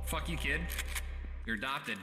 Fuck you, kid. You're adopted.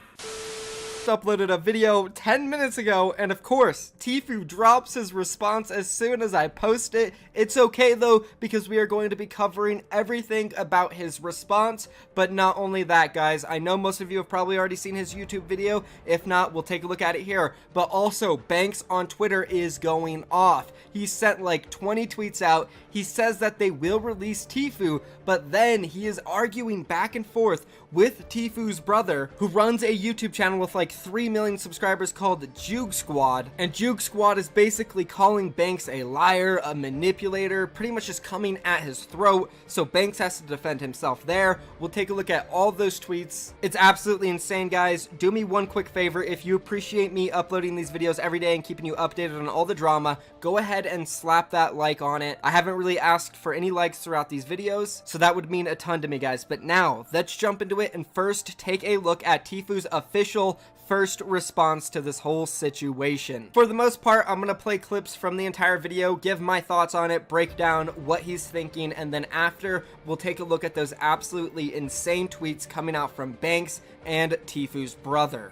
Uploaded a video 10 minutes ago, and of course Tfue drops his response as soon as I post it. It's okay though, because we are going to be covering everything about his response. But not only that, guys, I know most of you have probably already seen his YouTube video. If not, we'll take a look at it here. But also, Banks on Twitter is going off. He sent like 20 tweets out. He says that they will release Tfue, but then he is arguing back and forth with Tfue's brother, who runs a YouTube channel with like 3 million subscribers called Juke Squad. And Juke Squad is basically calling Banks a liar, a manipulator, pretty much just coming at his throat. So Banks has to defend himself there. We'll take a look at all those tweets. It's absolutely insane, guys. Do me one quick favor. If you appreciate me uploading these videos every day and keeping you updated on all the drama, go ahead and slap that like on it. I haven't really asked for any likes throughout these videos, so that would mean a ton to me, guys. But now let's jump into it and first take a look at Tfue's official first response to this whole situation. For the most part, I'm gonna play clips from the entire video, give my thoughts on it, break down what he's thinking, and then after, we'll take a look at those absolutely insane tweets coming out from Banks and Tfue's brother.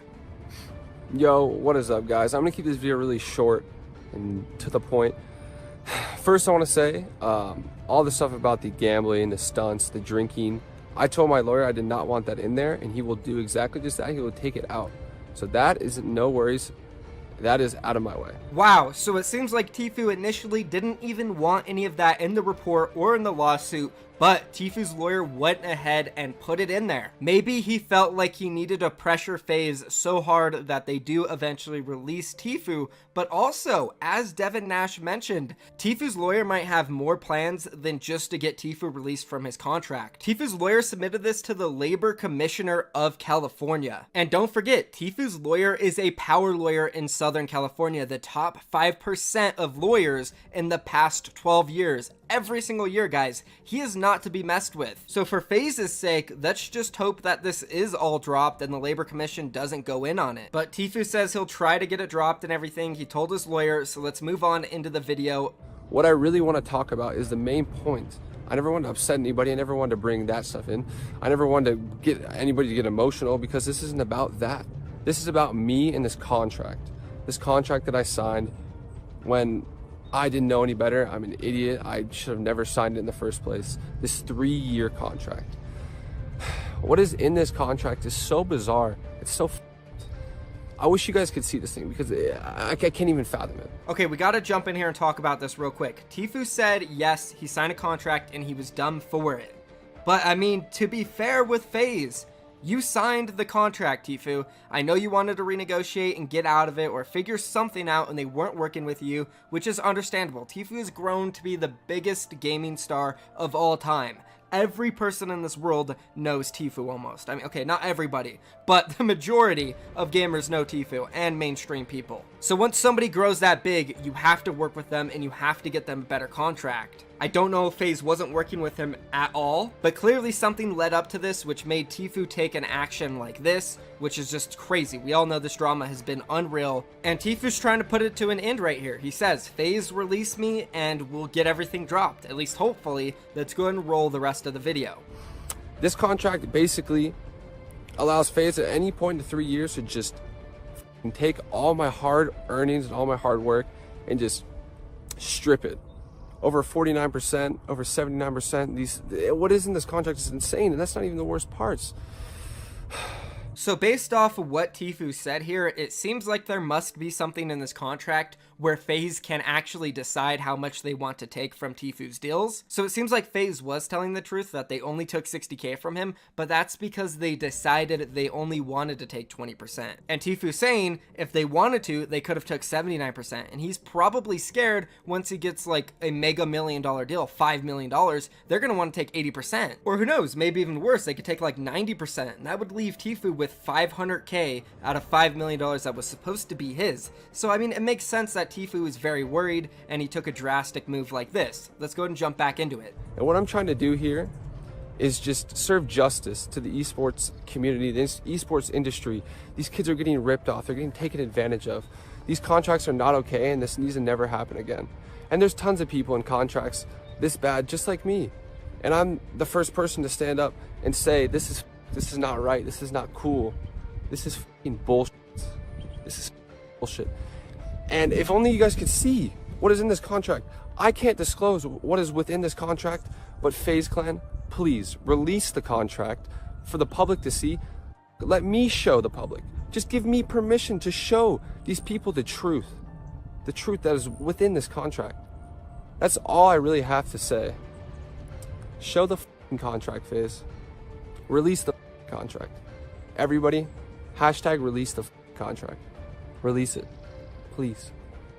Yo, what is up, guys? I'm gonna keep this video really short and to the point. First, I want to say all the stuff about the gambling, the stunts, the drinking, I told my lawyer I did not want that in there, and he will do exactly just that. He will take it out. So that is no worries. That is out of my way. Wow, so it seems like Tfue initially didn't even want any of that in the report or in the lawsuit, but Tfue's lawyer went ahead and put it in there. Maybe he felt like he needed to pressure FaZe so hard that they do eventually release Tfue, but also, as Devin Nash mentioned, Tfue's lawyer might have more plans than just to get Tfue released from his contract. Tfue's lawyer submitted this to the Labor Commissioner of California. And don't forget, Tfue's lawyer is a power lawyer in Southern California, the top 5% of lawyers in the past 12 years. Every single year, guys. He is not to be messed with. So for FaZe's sake, let's just hope that this is all dropped and the Labor Commission doesn't go in on it. But Tfue says he'll try to get it dropped and everything. He told his lawyer, so let's move on into the video. What I really want to talk about is the main point. I never wanted to upset anybody. I never wanted to bring that stuff in. I never wanted to get anybody to get emotional, because this isn't about that. This is about me and this contract. This contract that I signed when I didn't know any better. I'm an idiot. I should have never signed it in the first place. This 3-year contract. What is in this contract is so bizarre. It's so I wish you guys could see this thing, because I can't even fathom it. Okay, we gotta jump in here and talk about this real quick. Tfue said, yes, he signed a contract and he was dumb for it. But I mean, to be fair with FaZe, you signed the contract, Tfue. I know you wanted to renegotiate and get out of it or figure something out, and they weren't working with you, which is understandable. Tfue has grown to be the biggest gaming star of all time. Every person in this world knows Tfue almost. I mean, okay, not everybody, but the majority of gamers know Tfue and mainstream people. So once somebody grows that big, you have to work with them and you have to get them a better contract. I don't know if FaZe wasn't working with him at all, but clearly something led up to this, which made Tfue take an action like this, which is just crazy. We all know this drama has been unreal, and Tfue's trying to put it to an end right here. He says, FaZe release me and we'll get everything dropped, at least hopefully. Let's go ahead and roll the rest of the video. This contract basically allows FaZe at any point in 3 years to just take all my hard earnings and all my hard work and just strip it. Over 49%, over 79%. What is in this contract is insane, and that's not even the worst parts. So based off of what Tfue said here, it seems like there must be something in this contract where FaZe can actually decide how much they want to take from Tfue's deals. So it seems like FaZe was telling the truth that they only took 60K from him, but that's because they decided they only wanted to take 20%. And Tfue saying if they wanted to, they could have took 79%. And he's probably scared once he gets like a mega $1 million deal, $5 million, they're going to want to take 80%. Or who knows, maybe even worse, they could take like 90%. And that would leave Tfue with 500K out of $5 million that was supposed to be his. So I mean, it makes sense that Tfue is very worried and he took a drastic move like this. Let's go ahead and jump back into it. And what I'm trying to do here is just serve justice to the esports community, the esports industry. These kids are getting ripped off. They're getting taken advantage of. These contracts are not okay, and this needs to never happen again. And there's tons of people in contracts this bad, just like me. And I'm the first person to stand up and say, this is This is not right. This is not cool. This is fucking bullshit. This is bullshit. And if only you guys could see what is in this contract. I can't disclose what is within this contract, but FaZe Clan, please release the contract for the public to see. Let me show the public. Just give me permission to show these people the truth that is within this contract. That's all I really have to say. Show the fucking contract, FaZe. Release the contract. Everybody, hashtag release the contract. Release it, please.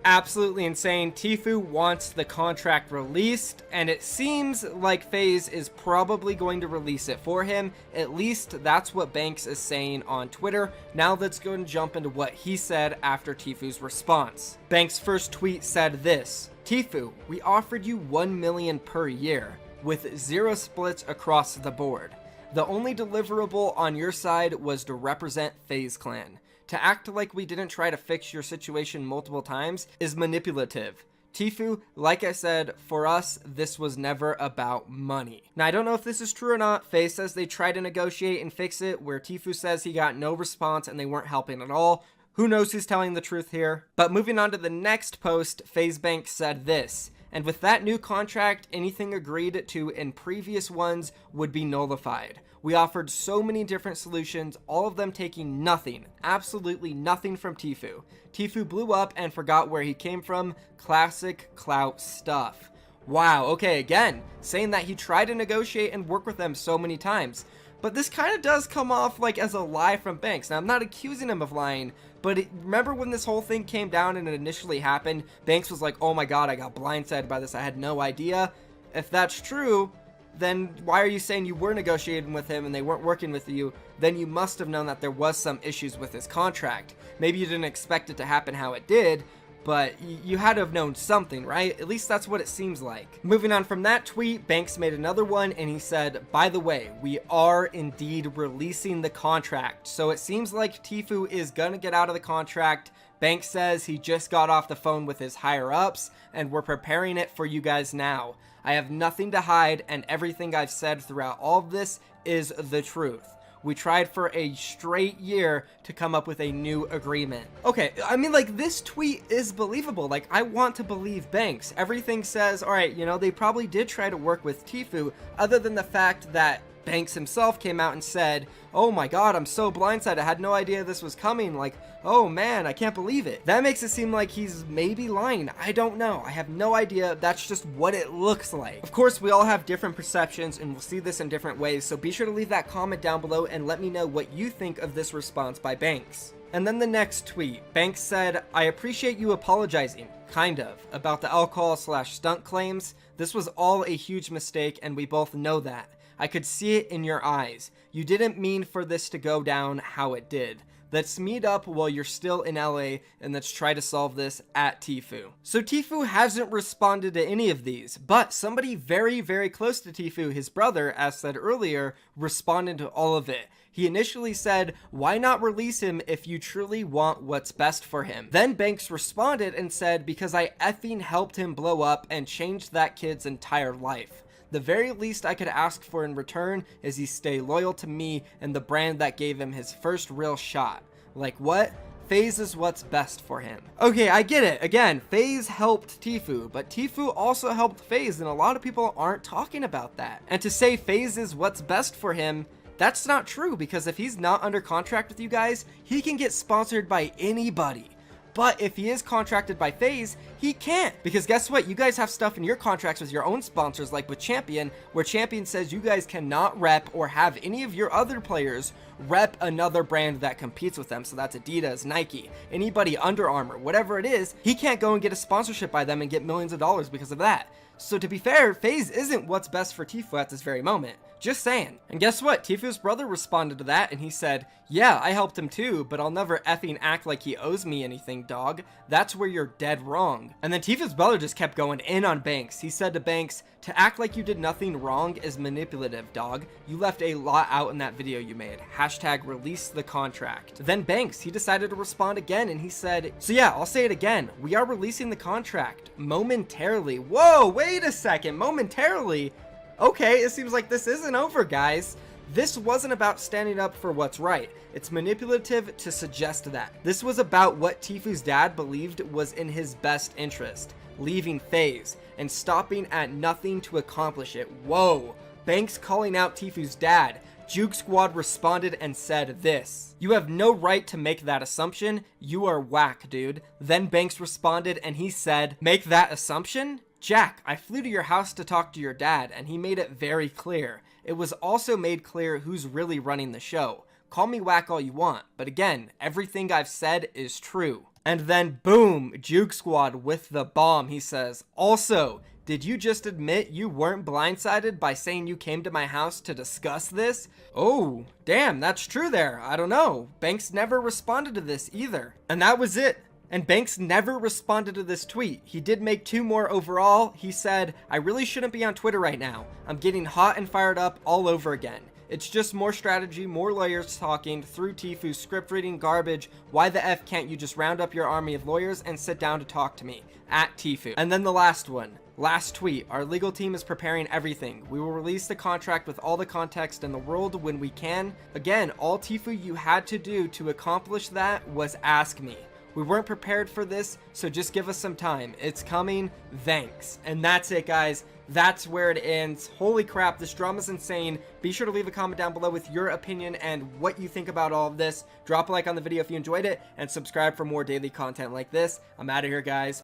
Absolutely insane. Tfue wants the contract released, and it seems like FaZe is probably going to release it for him. At least that's what Banks is saying on Twitter. Now let's go and jump into what he said after Tfue's response. Banks' first tweet said this: Tfue, we offered you $1 million per year with 0 splits across the board. The only deliverable on your side was to represent FaZe Clan. To act like we didn't try to fix your situation multiple times is manipulative. Tfue, like I said, for us, this was never about money. Now, I don't know if this is true or not. FaZe says they tried to negotiate and fix it, where Tfue says he got no response and they weren't helping at all. Who knows who's telling the truth here? But moving on to the next post, FaZe Bank said this: and with that new contract, anything agreed to in previous ones would be nullified. We offered so many different solutions, all of them taking nothing, absolutely nothing from Tfue. Tfue blew up and forgot where he came from. Classic clout stuff. Wow, okay, again, saying that he tried to negotiate and work with them so many times. But this kind of does come off like as a lie from Banks. Now, I'm not accusing him of lying, but remember when this whole thing came down and it initially happened, Banks was like, oh my god, I got blindsided by this, I had no idea. If that's true, then why are you saying you were negotiating with him and they weren't working with you? Then you must have known that there was some issues with his contract. Maybe you didn't expect it to happen how it did, but you had to have known something, right? At least that's what it seems like. Moving on from that tweet, Banks made another one and he said, by the way, we are indeed releasing the contract. So it seems like Tfue is gonna get out of the contract. Banks says he just got off the phone with his higher ups and we're preparing it for you guys now. I have nothing to hide, and everything I've said throughout all of this is the truth. We tried for a straight year to come up with a new agreement. Okay, I mean, like, this tweet is believable. Like, I want to believe Banks. Everything says, all right, you know, they probably did try to work with Tfue, other than the fact that Banks himself came out and said, oh my god, I'm so blindsided, I had no idea this was coming, like, oh man, I can't believe it. That makes it seem like he's maybe lying. I don't know, I have no idea, that's just what it looks like. Of course, we all have different perceptions and we'll see this in different ways, so be sure to leave that comment down below and let me know what you think of this response by Banks. And then the next tweet, Banks said, I appreciate you apologizing, kind of, about the alcohol/stunt claims. This was all a huge mistake and we both know that. I could see it in your eyes. You didn't mean for this to go down how it did. Let's meet up while you're still in LA and let's try to solve this at Tfue. So Tfue hasn't responded to any of these, but somebody very, very close to Tfue, his brother, as said earlier, responded to all of it. He initially said, why not release him if you truly want what's best for him? Then Banks responded and said, because I effing helped him blow up and changed that kid's entire life. The very least I could ask for in return is he stay loyal to me and the brand that gave him his first real shot. Like what? FaZe is what's best for him. Okay, I get it. Again, FaZe helped Tfue, but Tfue also helped FaZe, and a lot of people aren't talking about that. And to say FaZe is what's best for him, that's not true, because if he's not under contract with you guys, he can get sponsored by anybody. But if he is contracted by FaZe, he can't. Because guess what? You guys have stuff in your contracts with your own sponsors, like with Champion, where Champion says you guys cannot rep or have any of your other players rep another brand that competes with them. So that's Adidas, Nike, anybody, Under Armour, whatever it is. He can't go and get a sponsorship by them and get millions of dollars because of that. So to be fair, FaZe isn't what's best for Tfue at this very moment. Just saying. And guess what? Tfue's brother responded to that and he said, yeah, I helped him too, but I'll never effing act like he owes me anything, dog. That's where you're dead wrong. And then Tfue's brother just kept going in on Banks. He said to Banks, to act like you did nothing wrong is manipulative, dog. You left a lot out in that video you made. Hashtag release the contract. Then Banks, he decided to respond again and he said, so yeah, I'll say it again. We are releasing the contract momentarily. Whoa, wait a second, momentarily? Okay, it seems like this isn't over, guys. This wasn't about standing up for what's right. It's manipulative to suggest that. This was about what Tfue's dad believed was in his best interest, leaving FaZe and stopping at nothing to accomplish it. Whoa, Banks calling out Tfue's dad. Juke Squad responded and said this: "You have no right to make that assumption. You are whack, dude." Then Banks responded and he said, "Make that assumption? Jack, I flew to your house to talk to your dad and he made it very clear. It was also made clear who's really running the show. Call me whack all you want, but again, everything I've said is true." And then boom, Juke Squad with the bomb. He says, "Also, did you just admit you weren't blindsided by saying you came to my house to discuss this?" Oh, damn, that's true there. I don't know. Banks never responded to this either. And that was it. And Banks never responded to this tweet. He did make 2 more overall. He said, "I really shouldn't be on Twitter right now. I'm getting hot and fired up all over again. It's just more strategy, more lawyers talking through Tfue, script reading garbage. Why the F can't you just round up your army of lawyers and sit down to talk to me? At Tfue." And then the last one. Last tweet: "Our legal team is preparing everything. We will release the contract with all the context in the world when we can." Again, all Tfue you had to do to accomplish that was ask me. We weren't prepared for this, so just give us some time. It's coming. Thanks. And that's it, guys. That's where it ends. Holy crap, this drama's insane. Be sure to leave a comment down below with your opinion and what you think about all of this. Drop a like on the video if you enjoyed it, and subscribe for more daily content like this. I'm out of here, guys.